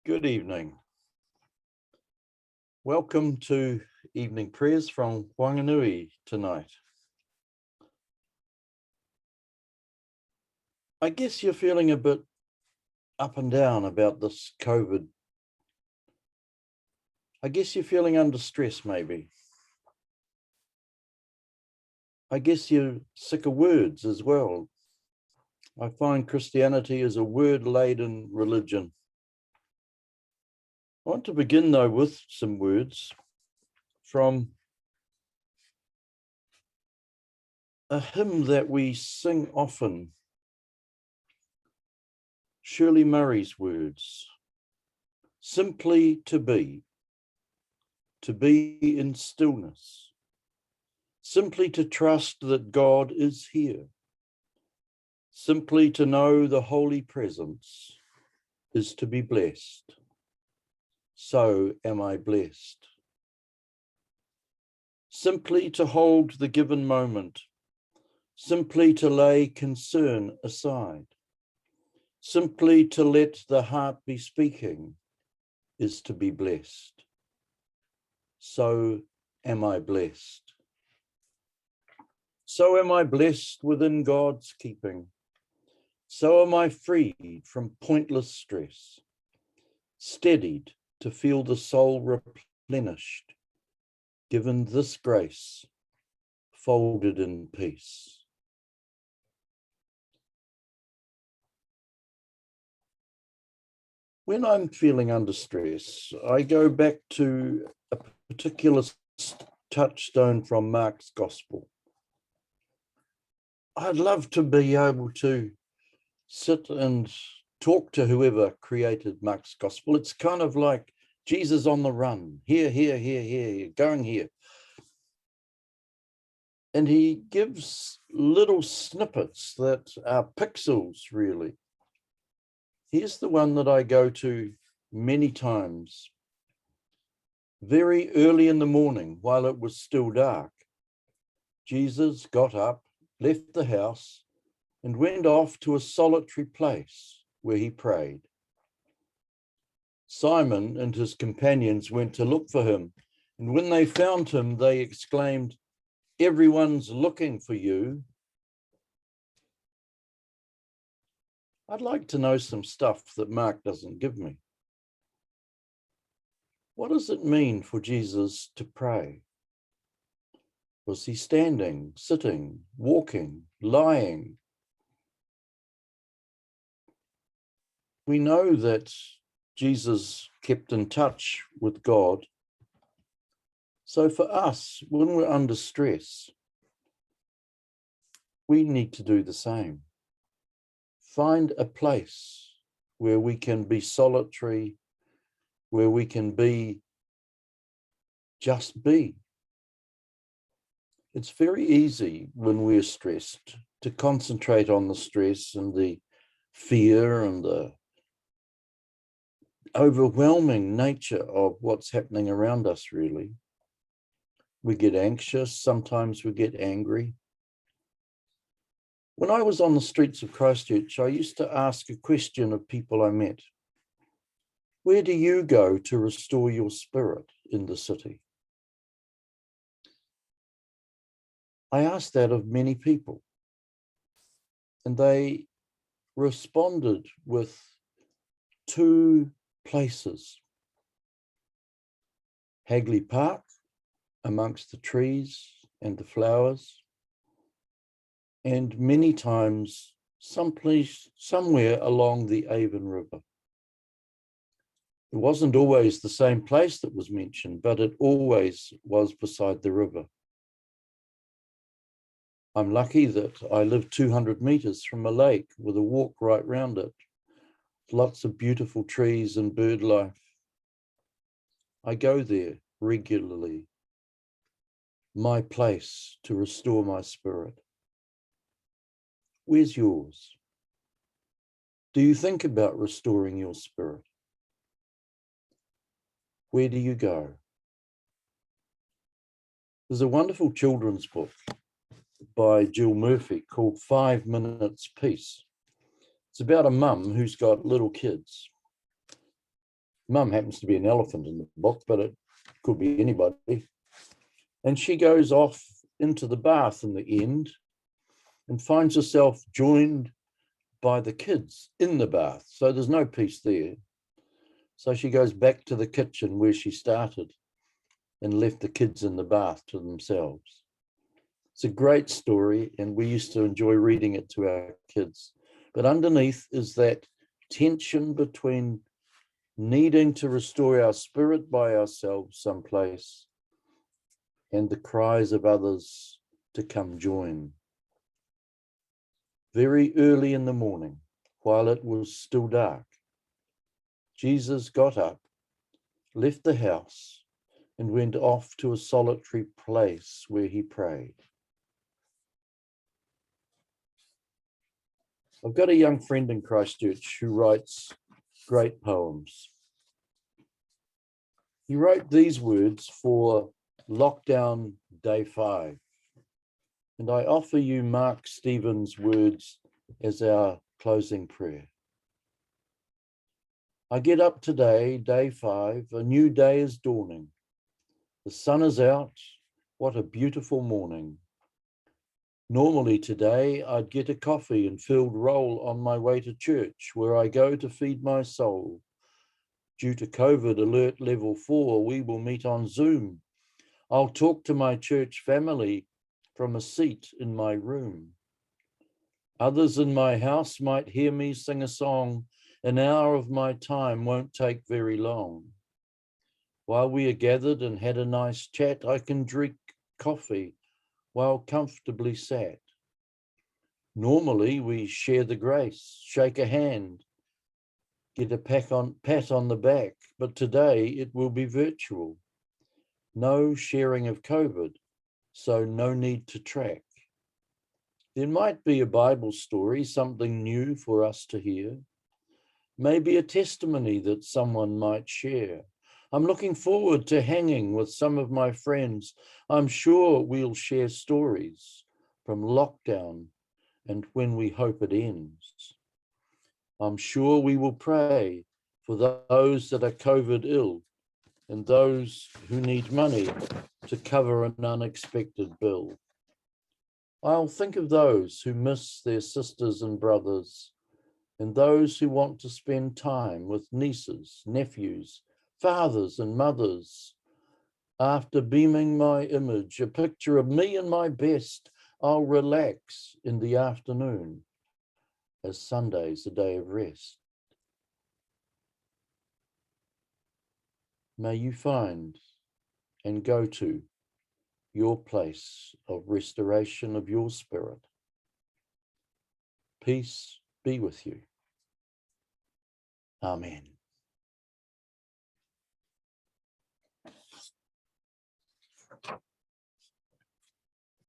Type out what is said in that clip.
Good evening. Welcome to evening prayers from Wanganui tonight. I guess you're feeling a bit up and down about this COVID. I guess you're feeling under stress maybe. I guess you're sick of words as well. I find Christianity is a word-laden religion. I want to begin though with some words from a hymn that we sing often. Shirley Murray's words, simply to be in stillness, simply to trust that God is here, simply to know the holy presence is to be blessed. So am I blessed. Simply to hold the given moment, simply to lay concern aside, simply to let the heart be speaking is to be blessed. So am I blessed. So am I blessed within God's keeping. So am I freed from pointless stress, steadied to feel the soul replenished, given this grace, folded in peace. When I'm feeling under stress, I go back to a particular touchstone from Mark's Gospel. I'd love to be able to sit and talk to whoever created Mark's Gospel. It's kind of like Jesus on the run, here, going here. And he gives little snippets that are pixels, really. Here's the one that I go to many times. Very early in the morning, while it was still dark, Jesus got up, left the house, and went off to a solitary place where he prayed. Simon and his companions went to look for him, and when they found him, they exclaimed, "Everyone's looking for you." I'd like to know some stuff that Mark doesn't give me. What does it mean for Jesus to pray? Was he standing, sitting, walking, lying? We know that Jesus kept in touch with God. So for us, when we're under stress, we need to do the same. Find a place where we can be solitary, where we can just be. It's very easy when we're stressed to concentrate on the stress and the fear and the overwhelming nature of what's happening around us, really. We get anxious, sometimes we get angry. When I was on the streets of Christchurch, I used to ask a question of people I met. Where do you go to restore your spirit in the city? I asked that of many people, and they responded with two places. Hagley Park, amongst the trees and the flowers, and many times someplace, somewhere along the Avon River. It wasn't always the same place that was mentioned, but it always was beside the river. I'm lucky that I live 200 meters from a lake with a walk right round it. Lots of beautiful trees and bird life. I go there regularly. My place to restore my spirit. Where's yours? Do you think about restoring your spirit? Where do you go? There's a wonderful children's book by Jill Murphy called 5 Minutes Peace. It's about a mum who's got little kids. Mum happens to be an elephant in the book, but it could be anybody. And she goes off into the bath in the end and finds herself joined by the kids in the bath. So there's no peace there. So she goes back to the kitchen where she started and left the kids in the bath to themselves. It's a great story, and we used to enjoy reading it to our kids. But underneath is that tension between needing to restore our spirit by ourselves someplace and the cries of others to come join. Very early in the morning, while it was still dark, Jesus got up, left the house, and went off to a solitary place where he prayed. I've got a young friend in Christchurch who writes great poems. He wrote these words for lockdown day 5. And I offer you Mark Stevens' words as our closing prayer. I get up today, day 5, a new day is dawning. The sun is out, what a beautiful morning. Normally today, I'd get a coffee and filled roll on my way to church, where I go to feed my soul. Due to COVID alert level 4, we will meet on Zoom. I'll talk to my church family from a seat in my room. Others in my house might hear me sing a song. An hour of my time won't take very long. While we are gathered and had a nice chat, I can drink coffee while comfortably sat. Normally, we share the grace, shake a hand, get a pat on the back, but today it will be virtual. No sharing of COVID, so no need to track. There might be a Bible story, something new for us to hear. Maybe a testimony that someone might share. I'm looking forward to hanging with some of my friends. I'm sure we'll share stories from lockdown and when we hope it ends. I'm sure we will pray for those that are COVID ill and those who need money to cover an unexpected bill. I'll think of those who miss their sisters and brothers, and those who want to spend time with nieces, nephews, fathers and mothers. After beaming my image, a picture of me and my best, I'll relax in the afternoon, as Sunday's a day of rest. May you find and go to your place of restoration of your spirit. Peace be with you. Amen.